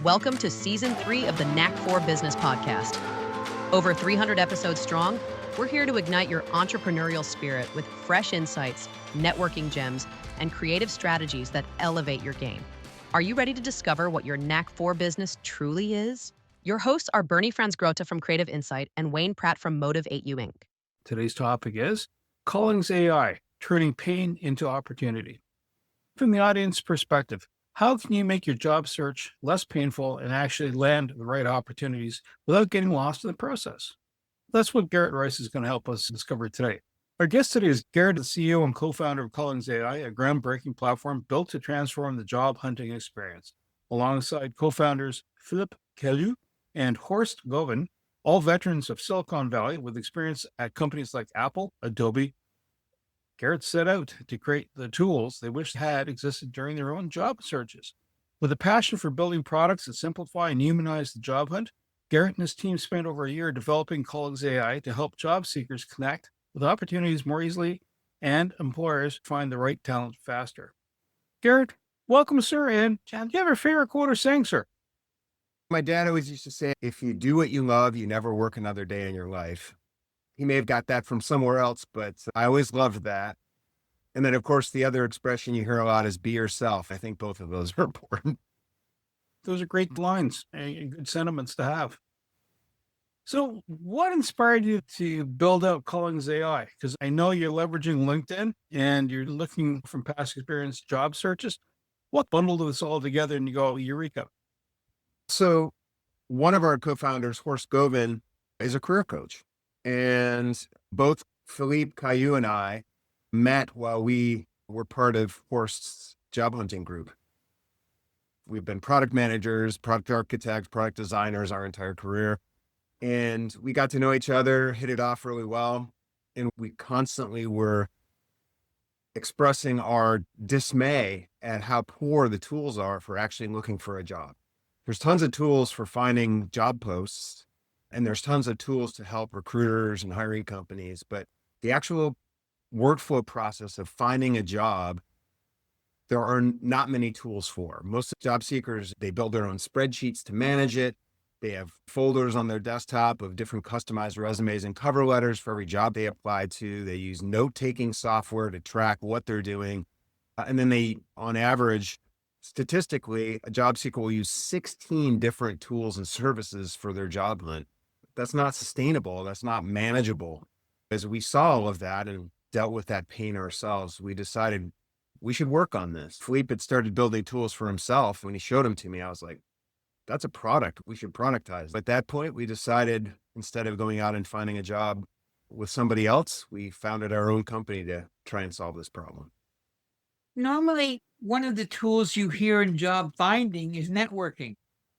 Welcome to Season 3 of the Knack 4 Business Podcast. Over 300 episodes strong, we're here to ignite your entrepreneurial spirit with fresh insights, networking gems, and creative strategies that elevate your game. Are you ready to discover what your Knack 4 business truly is? Your hosts are Bernie Franz-Grota from Creative Insight and Wayne Pratt from Motive 8U Inc. Today's topic is Callings.ai, turning pain into opportunity. From the audience perspective, how can you make your job search less painful and actually land the right opportunities without getting lost in the process? That's what Garrett Rice is going to help us discover today. Our guest today is Garrett, the CEO and co-founder of Callings.ai, a groundbreaking platform built to transform the job hunting experience. Alongside co-founders Philippe Caillou and Horst Goven, all veterans of Silicon Valley with experience at companies like Apple, Adobe, Garrett set out to create the tools they wished had existed during their own job searches. With a passion for building products that simplify and humanize the job hunt, Garrett and his team spent over a year developing Callings.ai to help job seekers connect with opportunities more easily and employers find the right talent faster. Garrett, welcome, sir. And do you have a favorite quote or saying, sir? My dad always used to say, if you do what you love, you never work another day in your life. He may have got that from somewhere else, but I always loved that. And then, of course, the other expression you hear a lot is be yourself. I think both of those are important. Those are great lines and good sentiments to have. So what inspired you to build out Callings.ai? Because I know you're leveraging LinkedIn and you're looking from past experience job searches. What bundled this all together and you go, Eureka? So one of our co-founders, Horst Goven, is a career coach. And both Philippe Caillou and I met while we were part of Horst's job hunting group. We've been product managers, product architects, product designers our entire career. And we got to know each other, hit it off really well. And we constantly were expressing our dismay at how poor the tools are for actually looking for a job. There's tons of tools for finding job posts, and there's tons of tools to help recruiters and hiring companies, but the actual workflow process of finding a job, there are not many tools for. Most job seekers, they build their own spreadsheets to manage it. They have folders on their desktop of different customized resumes and cover letters for every job they apply to. They use note-taking software to track what they're doing. And then they, on average, statistically, a job seeker will use 16 different tools and services for their job hunt. That's not sustainable. That's not manageable. As we saw all of that and dealt with that pain ourselves, we decided we should work on this. Philippe had started building tools for himself. When he showed them to me, I was like, that's a product. We should productize. At that point, we decided instead of going out and finding a job with somebody else, we founded our own company to try and solve this problem. Normally, one of the tools you hear in job finding is networking.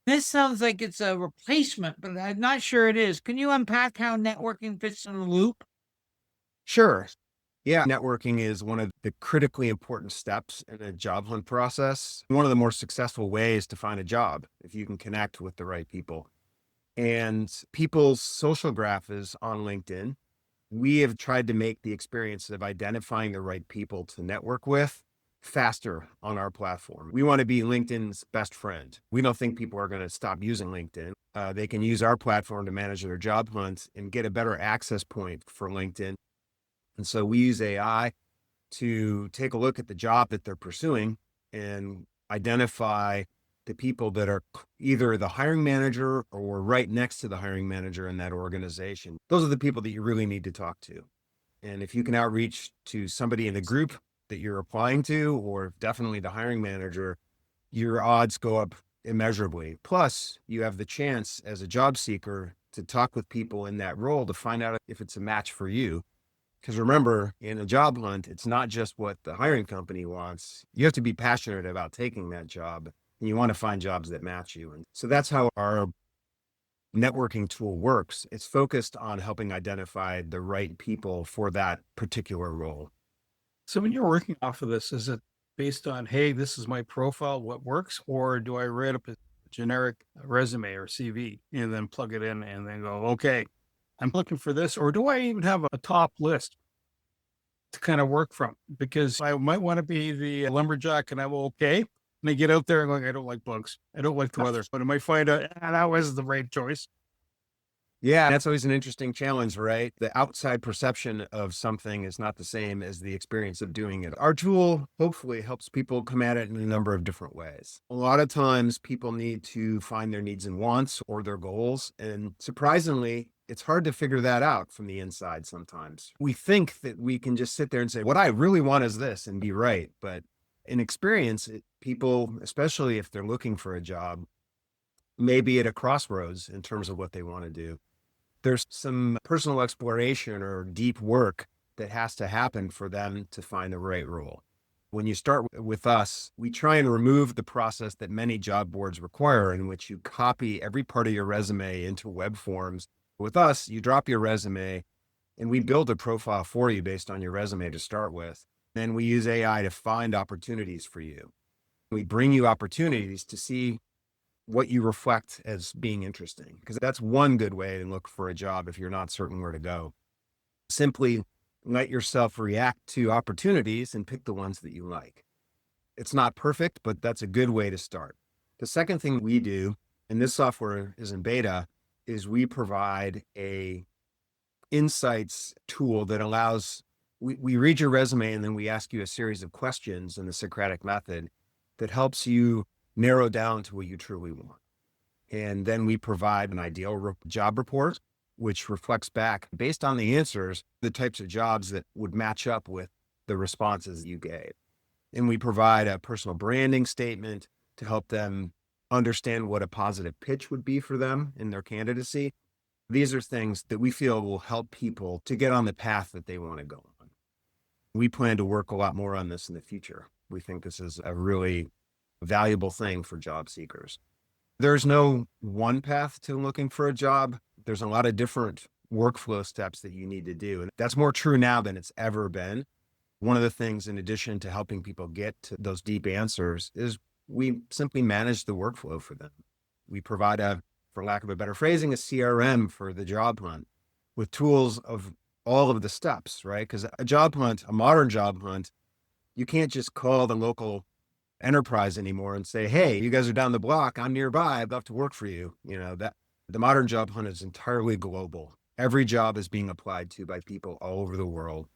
This sounds like it's a replacement, but I'm not sure it is. Can you unpack how networking fits in the loop? Sure. Yeah. Networking is one of the critically important steps in a job hunt process. One of the more successful ways to find a job, if you can connect with the right people. And people's social graph is on LinkedIn. We have tried to make the experience of identifying the right people to network with faster on our platform. We want to be LinkedIn's best friend. We don't think people are going to stop using LinkedIn. They can use our platform to manage their job hunt and get a better access point for LinkedIn. And so we use AI to take a look at the job that they're pursuing and identify the people that are either the hiring manager or right next to the hiring manager in that organization. Those are the people that you really need to talk to. And if you can outreach to somebody in the group that you're applying to, or definitely the hiring manager, your odds go up immeasurably. Plus, you have the chance as a job seeker to talk with people in that role to find out if it's a match for you. Because remember, in a job hunt, it's not just what the hiring company wants. You have to be passionate about taking that job, and you want to find jobs that match you. And so that's how our networking tool works. It's focused on helping identify the right people for that particular role. So when you're working off of this, is it based on, hey, this is my profile, what works? Or do I write up a generic resume or CV and then plug it in and then go, okay, I'm looking for this? Or do I even have a top list to kind of work from? Because I might want to be the lumberjack and I'm okay. And I get out there and like, I don't like bugs. I don't like the weather. But I might find out that was the right choice. Yeah, that's always an interesting challenge, right? The outside perception of something is not the same as the experience of doing it. Our tool hopefully helps people come at it in a number of different ways. A lot of times people need to find their needs and wants or their goals. And surprisingly, it's hard to figure that out from the inside sometimes. We think that we can just sit there and say, what I really want is this and be right. But in experience, people, especially if they're looking for a job, may be at a crossroads in terms of what they want to do. There's some personal exploration or deep work that has to happen for them to find the right role. When you start with us, we try and remove the process that many job boards require, in which you copy every part of your resume into web forms. With us, you drop your resume and we build a profile for you based on your resume to start with. Then we use AI to find opportunities for you. We bring you opportunities to see what you reflect as being interesting, because that's one good way to look for a job if you're not certain where to go. Simply let yourself react to opportunities and pick the ones that you like. It's not perfect, but that's a good way to start. The second thing we do, and this software is in beta, is we provide a insights tool that allows, we read your resume and then we ask you a series of questions in the Socratic method that helps you narrow down to what you truly want. And then we provide an ideal job report, which reflects back, based on the answers, the types of jobs that would match up with the responses you gave. And we provide a personal branding statement to help them understand what a positive pitch would be for them in their candidacy. These are things that we feel will help people to get on the path that they want to go on. We plan to work a lot more on this in the future. We think this is a really valuable thing for job seekers. There's no one path to looking for a job. There's a lot of different workflow steps that you need to do. And that's more true now than it's ever been. One of the things, in addition to helping people get to those deep answers, is we simply manage the workflow for them. We provide for lack of a better phrasing, a CRM for the job hunt with tools of all of the steps, right? Because a job hunt, a modern job hunt, you can't just call the local enterprise anymore and say, hey, you guys are down the block, I'm nearby, I'd love to work for you. That the modern job hunt is entirely global. Every job is being applied to by people all over the world.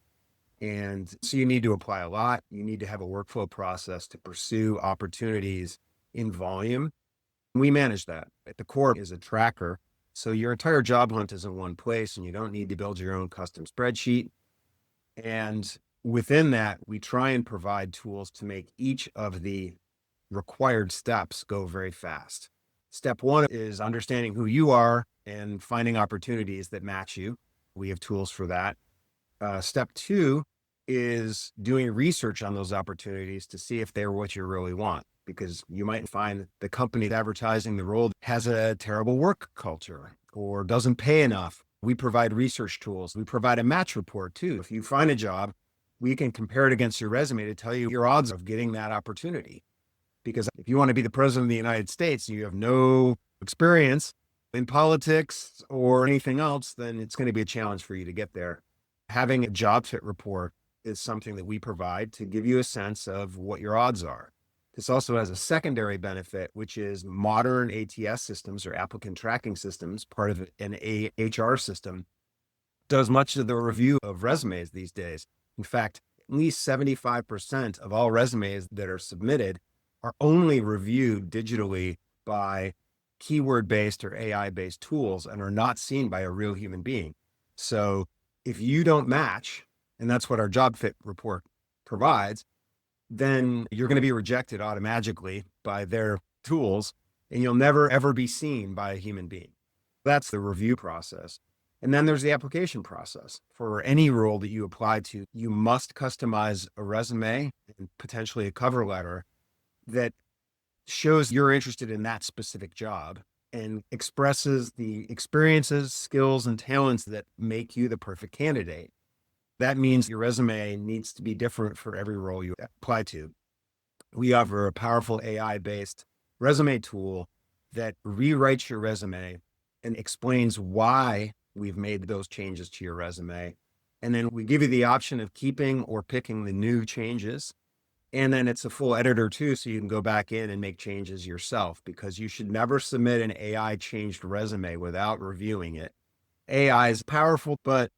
And so you need to apply a lot. You need to have a workflow process to pursue opportunities in volume. We manage that. At the core is a tracker. So your entire job hunt is in one place and you don't need to build your own custom spreadsheet. And within that, we try and provide tools to make each of the required steps go very fast. Step one is understanding who you are and finding opportunities that match you. We have tools for that. Step two is doing research on those opportunities to see if they're what you really want, because you might find the company advertising the role has a terrible work culture or doesn't pay enough. We provide research tools. We provide a match report too. If you find a job, we can compare it against your resume to tell you your odds of getting that opportunity. Because if you want to be the president of the United States and you have no experience in politics or anything else, then it's going to be a challenge for you to get there. Having a job fit report is something that we provide to give you a sense of what your odds are. This also has a secondary benefit, which is modern ATS systems or applicant tracking systems, part of an HR system, does much of the review of resumes these days. In fact, at least 75% of all resumes that are submitted are only reviewed digitally by keyword-based or AI-based tools and are not seen by a real human being. So if you don't match, and that's what our job fit report provides, then you're going to be rejected automatically by their tools, and you'll never, ever be seen by a human being. That's the review process. And then there's the application process. For any role that you apply to, you must customize a resume and potentially a cover letter that shows you're interested in that specific job and expresses the experiences, skills, and talents that make you the perfect candidate. That means your resume needs to be different for every role you apply to. We offer a powerful AI-based resume tool that rewrites your resume and explains why we've made those changes to your resume. And then we give you the option of keeping or picking the new changes. And then it's a full editor too, so you can go back in and make changes yourself, because you should never submit an AI changed resume without reviewing it. AI is powerful, but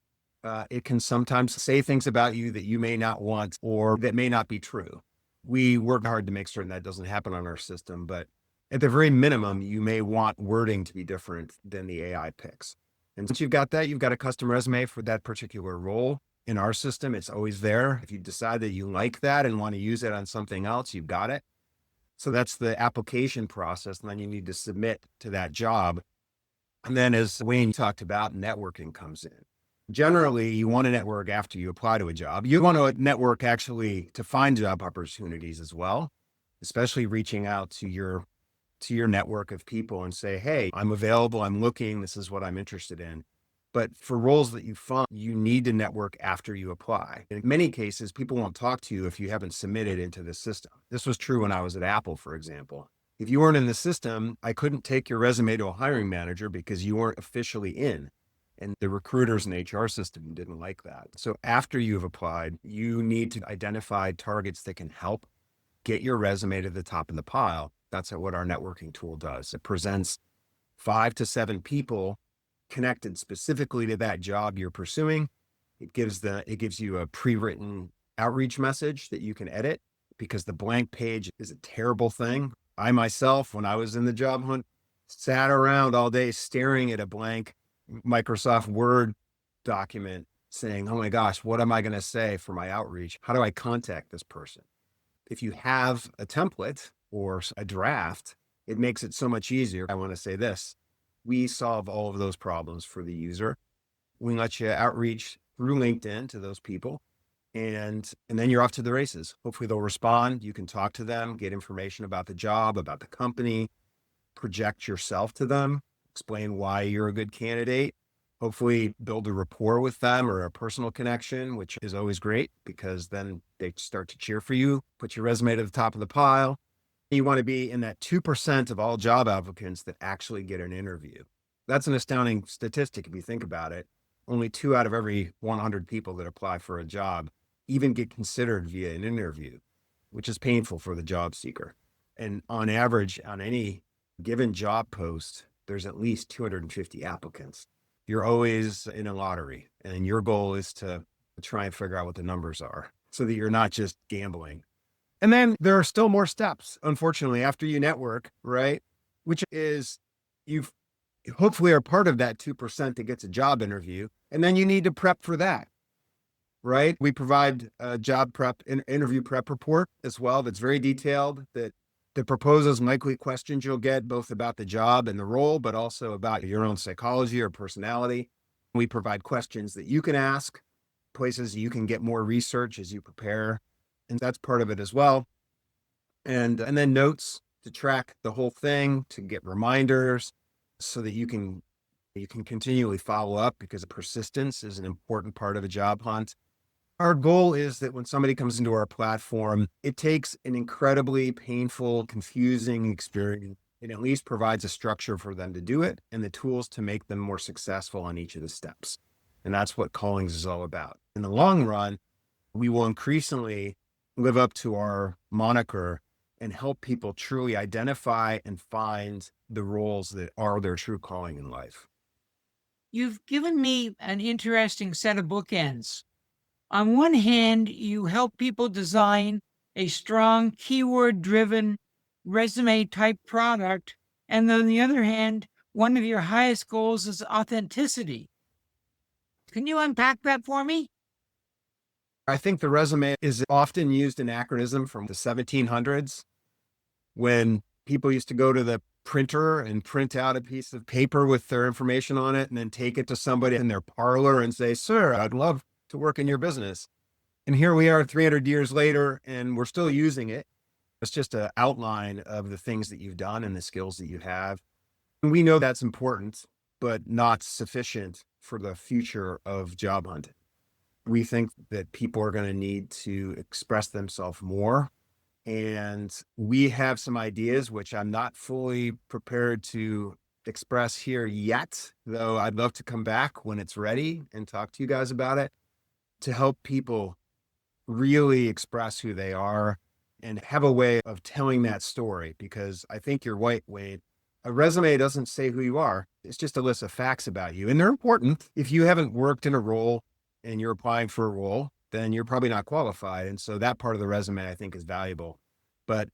it can sometimes say things about you that you may not want or that may not be true. We work hard to make certain that doesn't happen on our system, but at the very minimum, you may want wording to be different than the AI picks. And once you've got that, you've got a custom resume for that particular role. In our system, it's always there. If you decide that you like that and want to use it on something else, you've got it. So that's the application process. And then you need to submit to that job. And then, as Wayne talked about, networking comes in. Generally, you want to network after you apply to a job. You want to network actually to find job opportunities as well, especially reaching out to your network of people and say, hey, I'm available, I'm looking, this is what I'm interested in. But for roles that you find, you need to network after you apply. In many cases, people won't talk to you if you haven't submitted into the system. This was true when I was at Apple, for example. If you weren't in the system, I couldn't take your resume to a hiring manager because you weren't officially in. And the recruiters and HR system didn't like that. So after you've applied, you need to identify targets that can help get your resume to the top of the pile. That's what our networking tool does. It presents 5 to 7 people connected specifically to that job you're pursuing. It gives you a pre-written outreach message that you can edit, because the blank page is a terrible thing. I myself, when I was in the job hunt, sat around all day staring at a blank Microsoft Word document saying, oh my gosh, what am I going to say for my outreach? How do I contact this person? If you have a template or a draft, it makes it so much easier. I want to say this. We solve all of those problems for the user. We let you outreach through LinkedIn to those people, and then you're off to the races. Hopefully they'll respond. You can talk to them, get information about the job, about the company, project yourself to them, explain why you're a good candidate, hopefully build a rapport with them or a personal connection, which is always great because then they start to cheer for you, put your resume to the top of the pile. You want to be in that 2% of all job applicants that actually get an interview. That's an astounding statistic if you think about it. Only 2 out of every 100 people that apply for a job even get considered via an interview, which is painful for the job seeker. And on average, on any given job post, there's at least 250 applicants. You're always in a lottery, and your goal is to try and figure out what the numbers are so that you're not just gambling. And then there are still more steps, unfortunately, after you network, right? Which is you hopefully are part of that 2% that gets a job interview. And then you need to prep for that, right? We provide a job prep, interview prep report as well that's very detailed, that proposes likely questions you'll get both about the job and the role, but also about your own psychology or personality. We provide questions that you can ask, places you can get more research as you prepare. And that's part of it as well. And then notes to track the whole thing, to get reminders so that you can continually follow up, because persistence is an important part of a job hunt. Our goal is that when somebody comes into our platform, it takes an incredibly painful, confusing experience. It at least provides a structure for them to do it and the tools to make them more successful on each of the steps. And that's what Callings is all about. In the long run, we will increasingly live up to our moniker and help people truly identify and find the roles that are their true calling in life. You've given me an interesting set of bookends. On one hand, you help people design a strong keyword-driven resume-type product. And on the other hand, one of your highest goals is authenticity. Can you unpack that for me? I think the resume is often used in anachronism from the 1700s, when people used to go to the printer and print out a piece of paper with their information on it and then take it to somebody in their parlor and say, sir, I'd love to work in your business. And here we are 300 years later, and we're still using it. It's just an outline of the things that you've done and the skills that you have. And we know that's important, but not sufficient for the future of job hunting. We think that people are going to need to express themselves more. And we have some ideas, which I'm not fully prepared to express here yet, though I'd love to come back when it's ready and talk to you guys about it, to help people really express who they are and have a way of telling that story, because I think you're right, Wade. A resume doesn't say who you are. It's just a list of facts about you. And they're important. If you haven't worked in a role and you're applying for a role, then you're probably not qualified. And so that part of the resume, I think, is valuable. But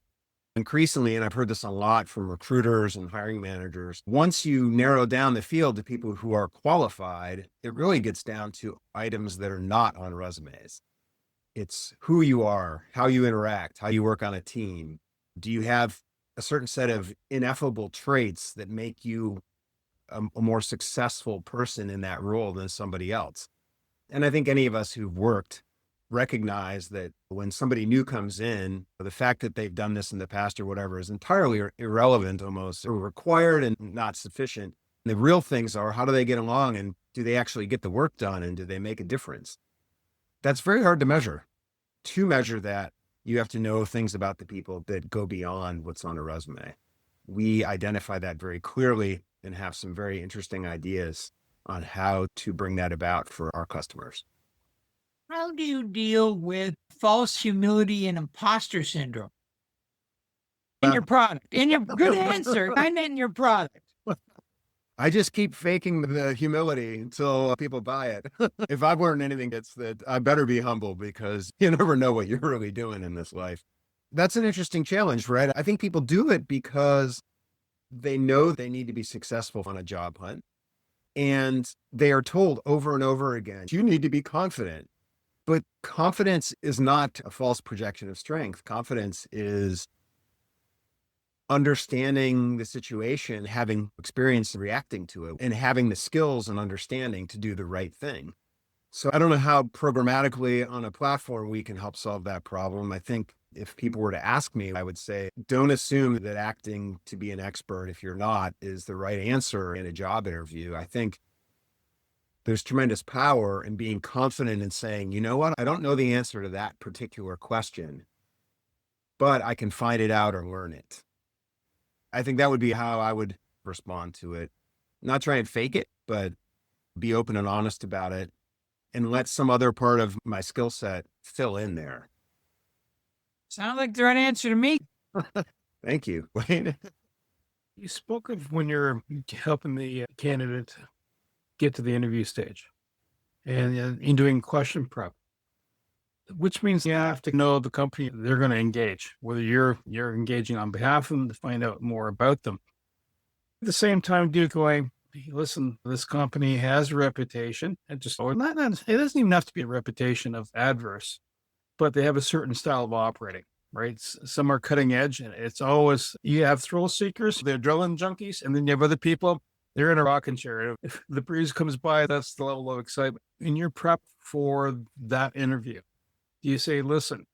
increasingly, and I've heard this a lot from recruiters and hiring managers, once you narrow down the field to people who are qualified, it really gets down to items that are not on resumes. It's who you are, how you interact, how you work on a team. Do you have a certain set of ineffable traits that make you a more successful person in that role than somebody else? And I think any of us who've worked recognize that when somebody new comes in, the fact that they've done this in the past or whatever is entirely irrelevant, almost, or required and not sufficient. The real things are, how do they get along, and do they actually get the work done, and do they make a difference? That's very hard to measure. To measure that, you have to know things about the people that go beyond what's on a resume. We identify that very clearly and have some very interesting ideas on how to bring that about for our customers. How do you deal with false humility and imposter syndrome in your product? In your good answer, I meant in your product. I just keep faking the humility until people buy it. If I've learned anything, it's that I better be humble, because you never know what you're really doing in this life. That's an interesting challenge, right? I think people do it because they know they need to be successful on a job hunt. And they are told over and over again, you need to be confident. But confidence is not a false projection of strength. Confidence is understanding the situation, having experience reacting to it, and having the skills and understanding to do the right thing. So I don't know how programmatically on a platform we can help solve that problem. I think if people were to ask me, I would say, don't assume that acting to be an expert, if you're not, is the right answer in a job interview. I think there's tremendous power in being confident and saying, you know what, I don't know the answer to that particular question, but I can find it out or learn it. I think that would be how I would respond to it. Not try and fake it, but be open and honest about it, and let some other part of my skill set fill in there. Sounds like the right answer to me. Thank you, Wayne. You spoke of when you're helping the candidate get to the interview stage and in doing question prep, which means you have to know the company they're going to engage, whether you're engaging on behalf of them to find out more about them. At the same time, going, listen, this company has a reputation, and just it doesn't even have to be a reputation of adverse, but they have a certain style of operating, right? Some are cutting edge, and it's always, you have thrill seekers, they're adrenaline junkies, and then you have other people, they're in a rocking chair. If the breeze comes by, that's the level of excitement. In your prep for that interview, do you say, listen,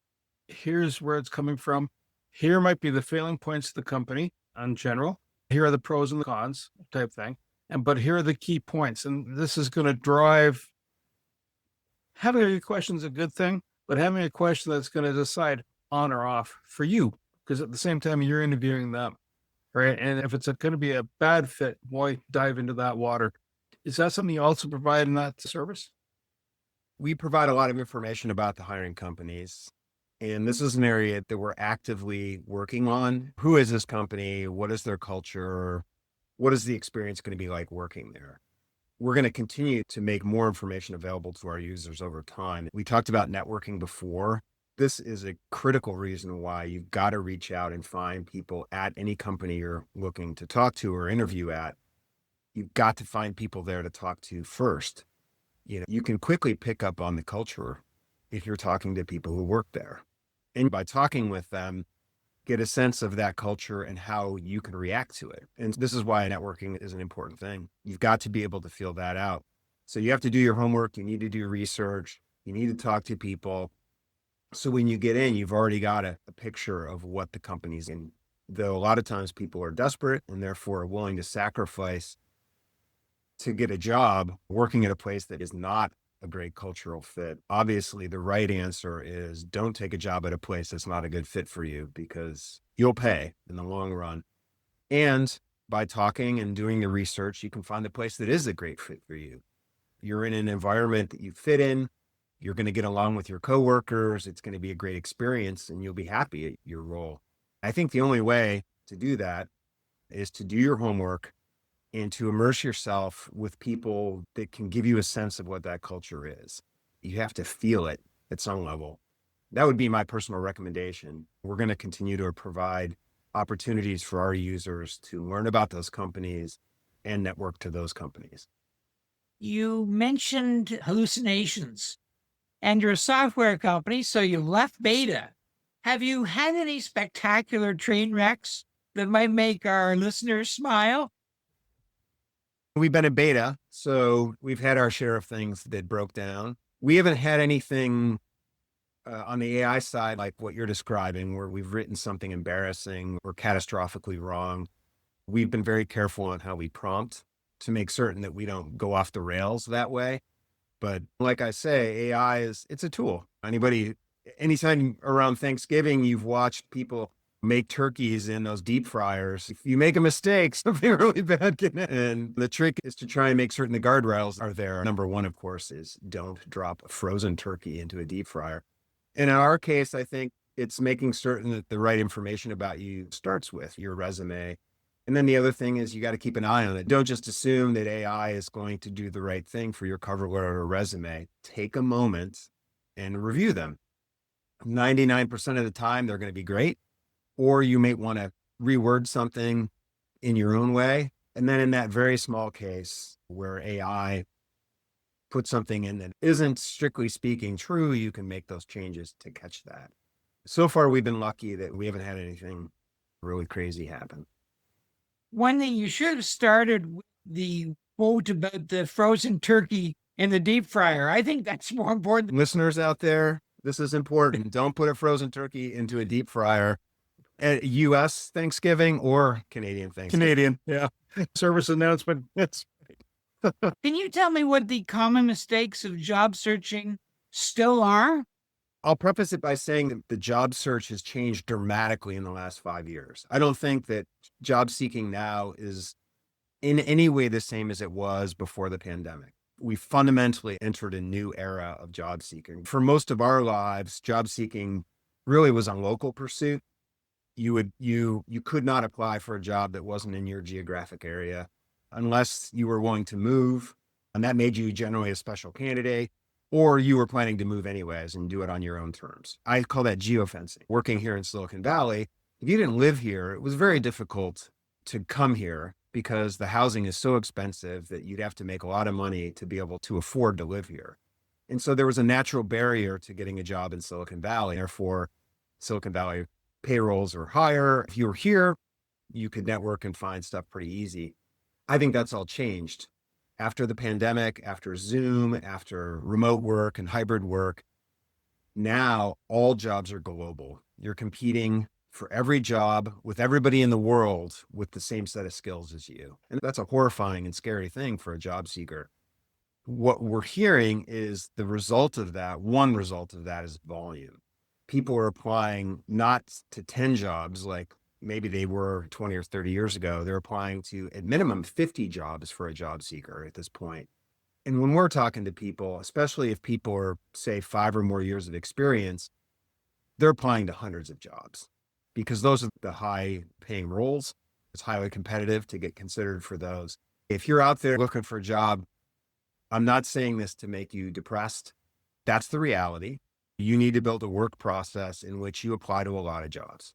here's where it's coming from. Here might be the failing points of the company in general. Here are the pros and the cons type thing. But here are the key points. And this is going to drive, having a question is a good thing, but having a question that's going to decide on or off for you, because at the same time you're interviewing them, right? And if it's going to be a bad fit, why dive into that water? Is that something you also provide in that service? We provide a lot of information about the hiring companies, and this is an area that we're actively working on. Who is this company? What is their culture? What is the experience going to be like working there? We're going to continue to make more information available to our users over time. We talked about networking before. This is a critical reason why you've got to reach out and find people at any company you're looking to talk to or interview at. You've got to find people there to talk to first. You can quickly pick up on the culture if you're talking to people who work there. And by talking with them, get a sense of that culture and how you can react to it. And this is why networking is an important thing. You've got to be able to feel that out. So you have to do your homework. You need to do research. You need to talk to people. So when you get in, you've already got a picture of what the company's in. Though a lot of times people are desperate and therefore are willing to sacrifice to get a job working at a place that is not a great cultural fit. Obviously, the right answer is don't take a job at a place that's not a good fit for you, because you'll pay in the long run. And by talking and doing the research, you can find the place that is a great fit for you. You're in an environment that you fit in. You're going to get along with your coworkers. It's going to be a great experience and you'll be happy at your role. I think the only way to do that is to do your homework and to immerse yourself with people that can give you a sense of what that culture is. You have to feel it at some level. That would be my personal recommendation. We're going to continue to provide opportunities for our users to learn about those companies and network to those companies. You mentioned hallucinations, and you're a software company, so you left beta. Have you had any spectacular train wrecks that might make our listeners smile? We've been in beta, so we've had our share of things that broke down. We haven't had anything on the AI side like what you're describing, where we've written something embarrassing or catastrophically wrong. We've been very careful on how we prompt to make certain that we don't go off the rails that way. But like I say, it's a tool. Anytime around Thanksgiving, you've watched people make turkeys in those deep fryers. If you make a mistake, something really bad can happen. And the trick is to try and make certain the guardrails are there. Number one, of course, is don't drop a frozen turkey into a deep fryer. And in our case, I think it's making certain that the right information about you starts with your resume. And then the other thing is you got to keep an eye on it. Don't just assume that AI is going to do the right thing for your cover letter or resume. Take a moment and review them. 99% of the time, they're going to be great. Or you may want to reword something in your own way. And then in that very small case where AI puts something in that isn't strictly speaking true, you can make those changes to catch that. So far, we've been lucky that we haven't had anything really crazy happen. One thing, you should have started with the quote about the frozen turkey in the deep fryer. I think that's more important. Listeners out there, this is important. Don't put a frozen turkey into a deep fryer at U.S. Thanksgiving or Canadian Thanksgiving. Canadian, yeah. Service announcement. It's Can you tell me what the common mistakes of job searching still are? I'll preface it by saying that the job search has changed dramatically in the last 5 years. I don't think that job seeking now is in any way the same as it was before the pandemic. We fundamentally entered a new era of job seeking. For most of our lives, job seeking really was a local pursuit. You could not apply for a job that wasn't in your geographic area unless you were willing to move, and that made you generally a special candidate, or you were planning to move anyways and do it on your own terms. I call that geofencing. Working here in Silicon Valley, if you didn't live here, it was very difficult to come here because the housing is so expensive that you'd have to make a lot of money to be able to afford to live here. And so there was a natural barrier to getting a job in Silicon Valley. Therefore, Silicon Valley payrolls are higher. If you were here, you could network and find stuff pretty easy. I think that's all changed. After the pandemic, after Zoom, after remote work and hybrid work, now all jobs are global. You're competing for every job with everybody in the world with the same set of skills as you. And that's a horrifying and scary thing for a job seeker. What we're hearing is the result of that. One result of that is volume. People are applying not to 10 jobs like maybe they were 20 or 30 years ago. They're applying to at minimum 50 jobs for a job seeker at this point. And when we're talking to people, especially if people are, say, 5 or more years of experience, they're applying to hundreds of jobs because those are the high paying roles. It's highly competitive to get considered for those. If you're out there looking for a job, I'm not saying this to make you depressed. That's the reality. You need to build a work process in which you apply to a lot of jobs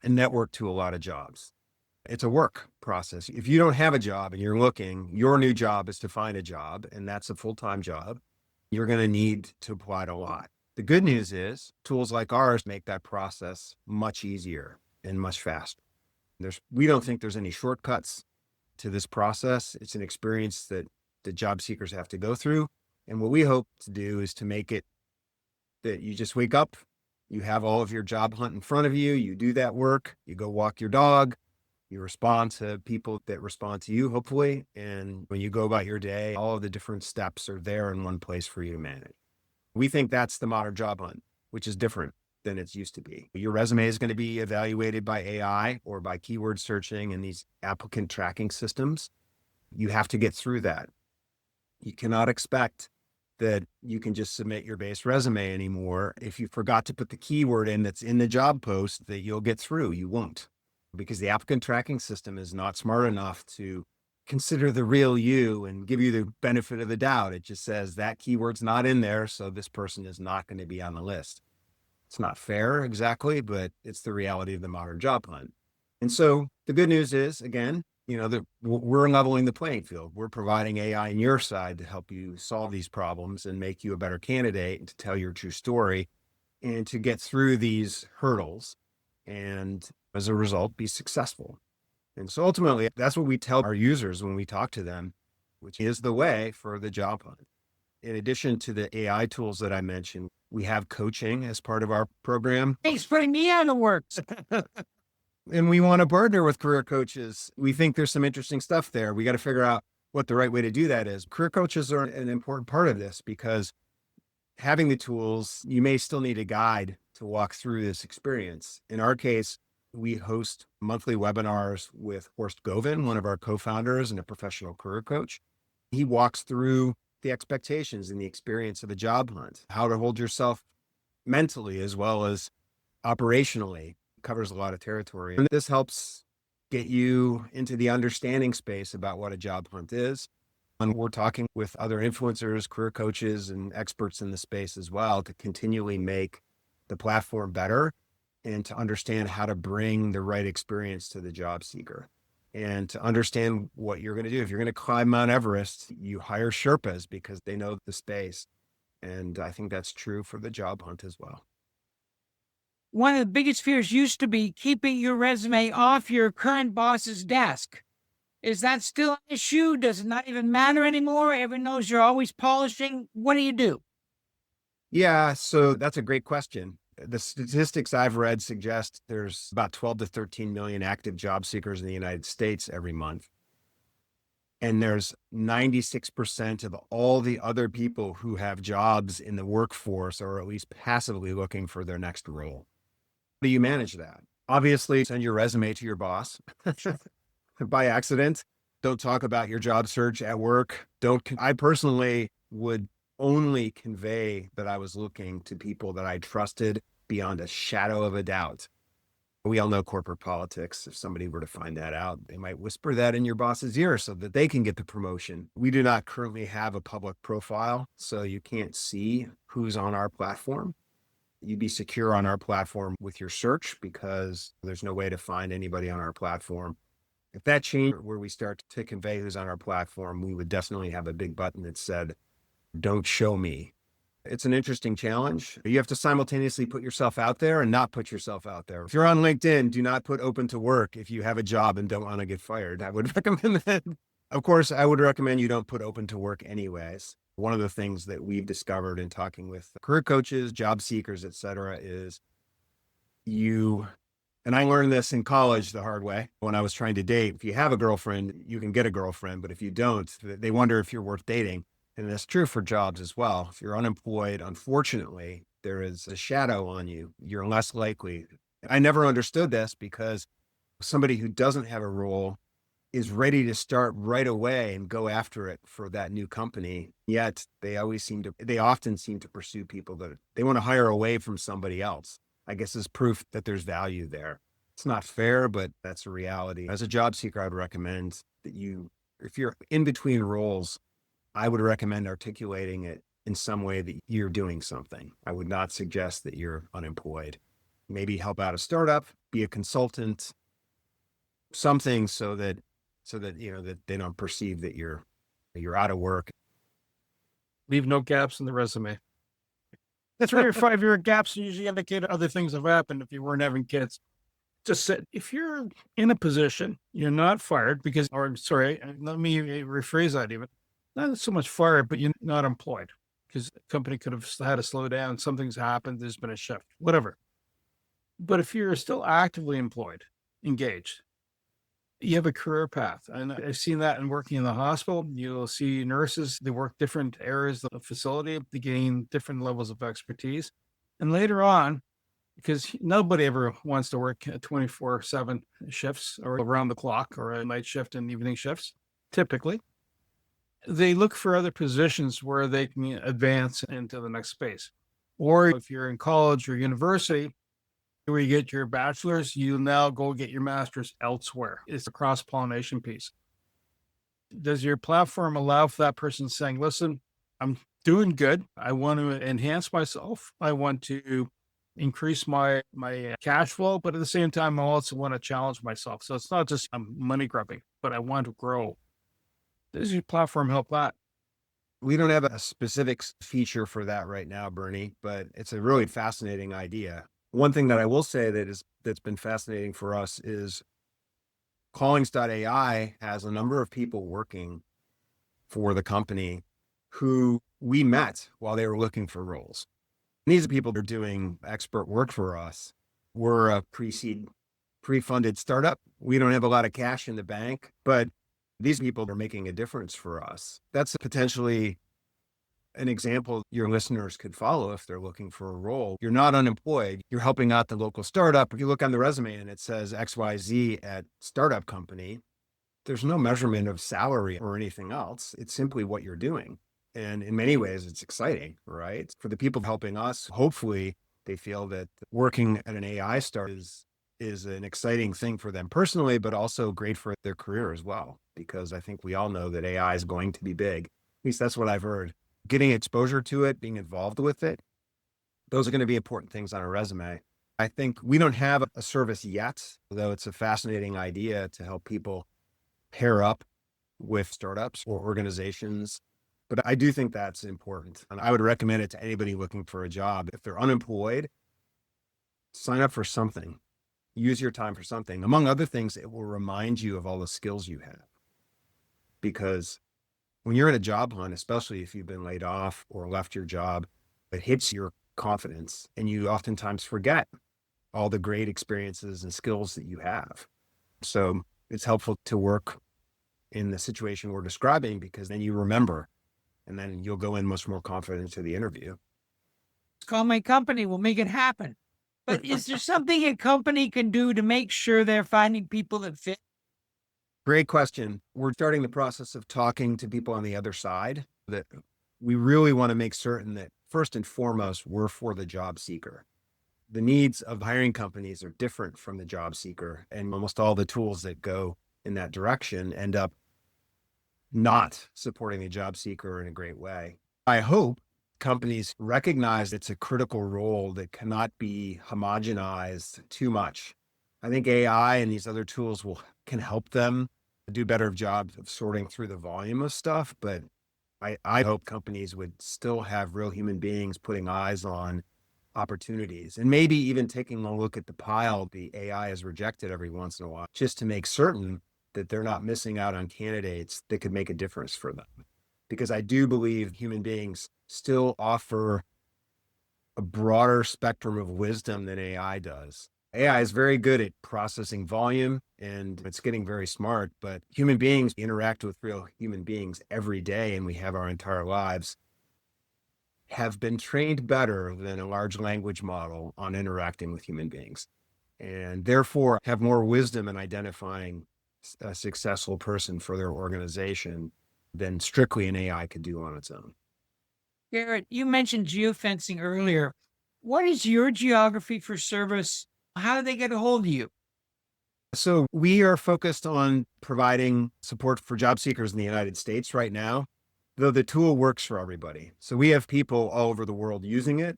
and network to a lot of jobs. It's a work process. If you don't have a job and you're looking, your new job is to find a job, and that's a full-time job. You're going to need to apply to a lot. The good news is tools like ours make that process much easier and much faster. We don't think there's any shortcuts to this process. It's an experience that the job seekers have to go through. And what we hope to do is to make it that you just wake up, you have all of your job hunt in front of you, you do that work, you go walk your dog, you respond to people that respond to you, hopefully. And when you go about your day, all of the different steps are there in one place for you to manage. We think that's the modern job hunt, which is different than it's used to be. Your resume is going to be evaluated by AI or by keyword searching and these applicant tracking systems. You have to get through that. You cannot expect that you can just submit your base resume anymore. If you forgot to put the keyword in that's in the job post that you'll get through, you won't, because the applicant tracking system is not smart enough to consider the real you and give you the benefit of the doubt. It just says that keyword's not in there, so this person is not going to be on the list. It's not fair exactly, but it's the reality of the modern job hunt. And so the good news is, again, we're leveling the playing field. We're providing AI on your side to help you solve these problems and make you a better candidate and to tell your true story and to get through these hurdles and as a result, be successful. And so ultimately, that's what we tell our users when we talk to them, which is the way for the job hunt. In addition to the AI tools that I mentioned, we have coaching as part of our program. Thanks for putting me out of work. And we want to partner with career coaches. We think there's some interesting stuff there. We got to figure out what the right way to do that is. Career coaches are an important part of this because having the tools, you may still need a guide to walk through this experience. In our case, we host monthly webinars with Horst Govin, one of our co-founders and a professional career coach. He walks through the expectations and the experience of a job hunt, how to hold yourself mentally as well as operationally. Covers a lot of territory. And this helps get you into the understanding space about what a job hunt is. And we're talking with other influencers, career coaches, and experts in the space as well to continually make the platform better and to understand how to bring the right experience to the job seeker and to understand what you're going to do. If you're going to climb Mount Everest, you hire Sherpas because they know the space. And I think that's true for the job hunt as well. One of the biggest fears used to be keeping your resume off your current boss's desk. Is that still an issue? Does it not even matter anymore? Everyone knows you're always polishing. What do you do? Yeah, so that's a great question. The statistics I've read suggest there's about 12 to 13 million active job seekers in the United States every month. And there's 96% of all the other people who have jobs in the workforce or at least passively looking for their next role. How do you manage that? Obviously, send your resume to your boss by accident. Don't talk about your job search at work. I personally would only convey that I was looking to people that I trusted beyond a shadow of a doubt. We all know corporate politics. If somebody were to find that out, they might whisper that in your boss's ear so that they can get the promotion. We do not currently have a public profile, so you can't see who's on our platform. You'd be secure on our platform with your search because there's no way to find anybody on our platform. If that changed where we start to convey who's on our platform, we would definitely have a big button that said, "Don't show me." It's an interesting challenge. You have to simultaneously put yourself out there and not put yourself out there. If you're on LinkedIn, do not put open to work if you have a job and don't want to get fired. I would recommend that. Of course, I would recommend you don't put open to work anyways. One of the things that we've discovered in talking with career coaches, job seekers, et cetera, is and I learned this in college the hard way when I was trying to date. If you have a girlfriend, you can get a girlfriend, but if you don't, they wonder if you're worth dating. And that's true for jobs as well. If you're unemployed, unfortunately, there is a shadow on you. You're less likely. I never understood this because somebody who doesn't have a role is ready to start right away and go after it for that new company. Yet they often seem to pursue people that they want to hire away from somebody else. I guess is proof that there's value there. It's not fair, but that's a reality. As a job seeker, I'd recommend that if you're in between roles, I would recommend articulating it in some way that you're doing something. I would not suggest that you're unemployed. Maybe help out a startup, be a consultant, something so that that they don't perceive that you're out of work. Leave no gaps in the resume. That's where your 5-year gaps usually indicate other things have happened if you weren't having kids. Just said, if you're in a position, you're not fired let me rephrase that even. Not so much fired, but you're not employed because the company could have had to slow down. Something's happened. There's been a shift, whatever. But if you're still actively employed, engaged, you have a career path. And I've seen that in working in the hospital. You'll see nurses, they work different areas of the facility to gain different levels of expertise. And later on, because nobody ever wants to work 24/7 shifts or around the clock or a night shift and evening shifts, typically. They look for other positions where they can advance into the next space. Or if you're in college or university, where you get your bachelor's, you now go get your master's elsewhere. It's a cross pollination piece. Does your platform allow for that person saying, listen, I'm doing good. I want to enhance myself. I want to increase my cash flow, but at the same time, I also want to challenge myself. So it's not just I'm money grubbing, but I want to grow. Does your platform help that? We don't have a specific feature for that right now, Bernie, but it's a really fascinating idea. One thing that I will say that's been fascinating for us is Callings.ai has a number of people working for the company who we met while they were looking for roles. And these are people that are doing expert work for us. We're a pre-seed, pre-funded startup. We don't have a lot of cash in the bank, but these people are making a difference for us. That's potentially an example your listeners could follow if they're looking for a role. You're not unemployed. You're helping out the local startup. If you look on the resume and it says XYZ at startup company, there's no measurement of salary or anything else. It's simply what you're doing. And in many ways, it's exciting, right? For the people helping us, hopefully they feel that working at an AI startup is an exciting thing for them personally, but also great for their career as well. Because I think we all know that AI is going to be big. At least that's what I've heard. Getting exposure to it, being involved with it, those are going to be important things on a resume. I think we don't have a service yet, though it's a fascinating idea to help people pair up with startups or organizations. But I do think that's important. And I would recommend it to anybody looking for a job. If they're unemployed, sign up for something. Use your time for something. Among other things, it will remind you of all the skills you have. Because when you're in a job hunt, especially if you've been laid off or left your job, it hits your confidence and you oftentimes forget all the great experiences and skills that you have. So it's helpful to work in the situation we're describing because then you remember and then you'll go in much more confident to the interview. Call my company, we'll make it happen. But is there something a company can do to make sure they're finding people that fit? Great question. We're starting the process of talking to people on the other side that we really want to make certain that first and foremost, we're for the job seeker. The needs of hiring companies are different from the job seeker, and almost all the tools that go in that direction end up not supporting the job seeker in a great way. I hope companies recognize it's a critical role that cannot be homogenized too much. I think AI and these other tools can help them do a better job of sorting through the volume of stuff, but I hope companies would still have real human beings putting eyes on opportunities and maybe even taking a look at the pile the AI has rejected every once in a while, just to make certain that they're not missing out on candidates that could make a difference for them. Because I do believe human beings still offer a broader spectrum of wisdom than AI does. AI is very good at processing volume and it's getting very smart, but human beings interact with real human beings every day and we have our entire lives, have been trained better than a large language model on interacting with human beings and therefore have more wisdom in identifying a successful person for their organization than strictly an AI could do on its own. Garrett, you mentioned geofencing earlier. What is your geography for service? How do they get a hold of you? So we are focused on providing support for job seekers in the United States right now, though the tool works for everybody. So we have people all over the world using it.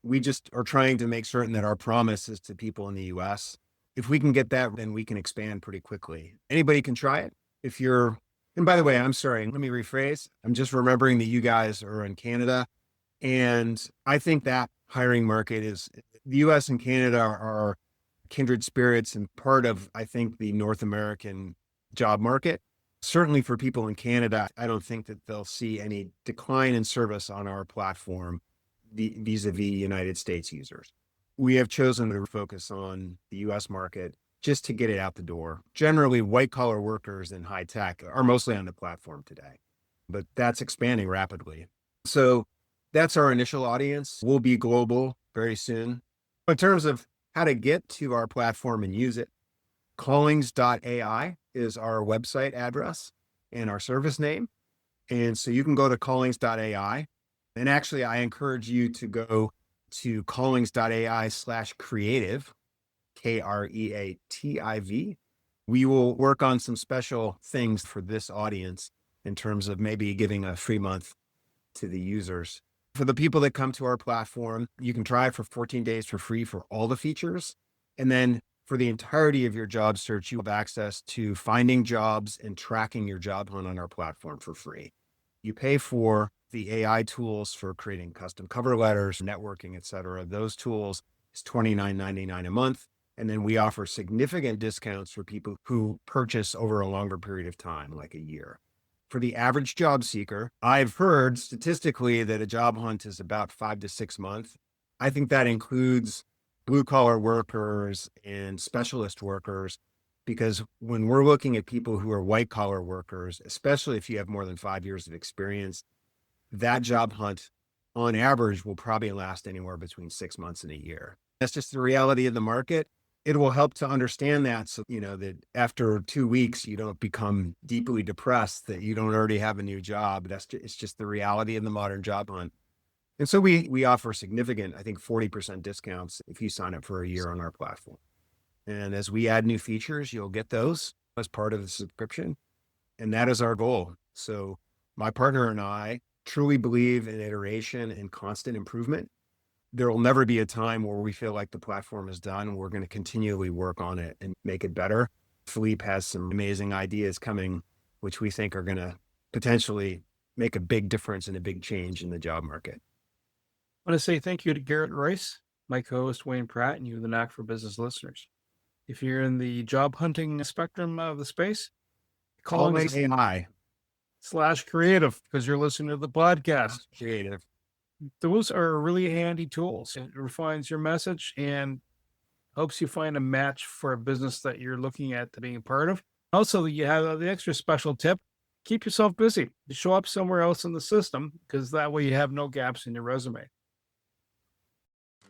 We just are trying to make certain that our promise is to people in the US. If we can get that, then we can expand pretty quickly. Anybody can try it. And by the way, I'm sorry, let me rephrase. I'm just remembering that you guys are in Canada. And I think that hiring market the US and Canada are kindred spirits and part of, I think, the North American job market. Certainly for people in Canada, I don't think that they'll see any decline in service on our platform vis-a-vis United States users. We have chosen to focus on the US market just to get it out the door. Generally, white collar workers in high tech are mostly on the platform today, but that's expanding rapidly. So that's our initial audience. We'll be global very soon. In terms of how to get to our platform and use it, Callings.ai is our website address and our service name. And so you can go to Callings.ai. And actually, I encourage you to go to Callings.ai/creative, Kreativ. We will work on some special things for this audience in terms of maybe giving a free month to the users. For the people that come to our platform, you can try it for 14 days for free for all the features. And then for the entirety of your job search, you have access to finding jobs and tracking your job hunt on our platform for free. You pay for the AI tools for creating custom cover letters, networking, et cetera. Those tools is $29.99 a month. And then we offer significant discounts for people who purchase over a longer period of time, like a year. For the average job seeker, I've heard statistically that a job hunt is about 5 to 6 months. I think that includes blue collar workers and specialist workers, because when we're looking at people who are white collar workers, especially if you have more than 5 years of experience, that job hunt on average will probably last anywhere between 6 months and a year. That's just the reality of the market. It will help to understand that, so that after 2 weeks you don't become deeply depressed that you don't already have a new job. It's just the reality of the modern job hunt. And so we offer significant, I think 40% discounts if you sign up for a year on our platform. And as we add new features, you'll get those as part of the subscription. And that is our goal. So my partner and I truly believe in iteration and constant improvement. There will never be a time where we feel like the platform is done. We're going to continually work on it and make it better. Philippe has some amazing ideas coming, which we think are going to potentially make a big difference and a big change in the job market. I want to say thank you to Garrett Rice, my co-host Wayne Pratt, and you, the Knack for Business listeners. If you're in the job hunting spectrum of the space, Callings.ai/creative, because you're listening to the podcast. Creative. Those are really handy tools. It refines your message and helps you find a match for a business that you're looking at being a part of. Also, you have the extra special tip: keep yourself busy. Show up somewhere else in the system, because that way you have no gaps in your resume.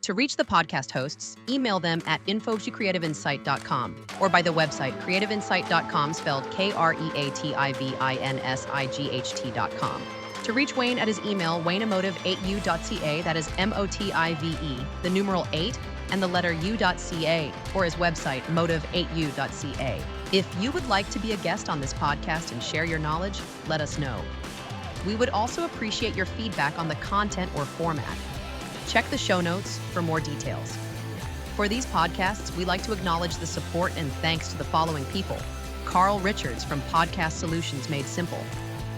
To reach the podcast hosts, email them at info@creativeinsight.com or by the website creativeinsight.com, spelled KREATIVINSIGHT.com. To reach Wayne at his email, wayneemotive8u.ca, that is MOTIVE, the numeral 8, and the letter u.ca, or his website, motive8u.ca. If you would like to be a guest on this podcast and share your knowledge, let us know. We would also appreciate your feedback on the content or format. Check the show notes for more details. For these podcasts, we like to acknowledge the support and thanks to the following people: Carl Richards from Podcast Solutions Made Simple,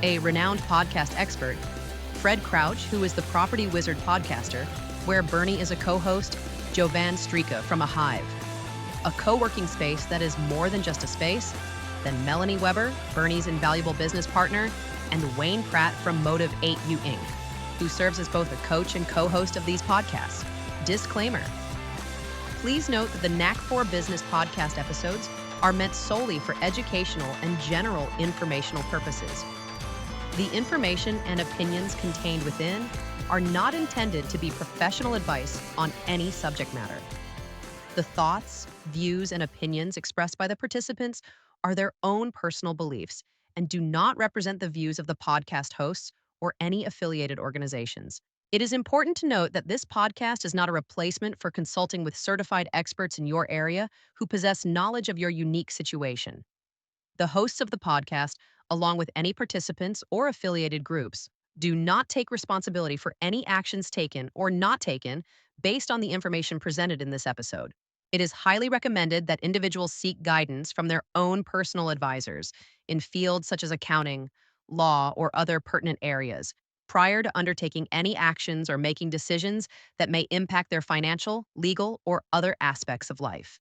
a renowned podcast expert; Fred Crouch, who is the Property Wizard podcaster, where Bernie is a co-host; Jovan Strika from A Hive, a co-working space that is more than just a space; then Melanie Weber, Bernie's invaluable business partner; and Wayne Pratt from Motive 8U Inc., who serves as both a coach and co-host of these podcasts. Disclaimer: please note that the Knack for Business podcast episodes are meant solely for educational and general informational purposes. The information and opinions contained within are not intended to be professional advice on any subject matter. The thoughts, views, and opinions expressed by the participants are their own personal beliefs and do not represent the views of the podcast hosts or any affiliated organizations. It is important to note that this podcast is not a replacement for consulting with certified experts in your area who possess knowledge of your unique situation. The hosts of the podcast, along with any participants or affiliated groups, do not take responsibility for any actions taken or not taken based on the information presented in this episode. It is highly recommended that individuals seek guidance from their own personal advisors in fields such as accounting, law, or other pertinent areas prior to undertaking any actions or making decisions that may impact their financial, legal, or other aspects of life.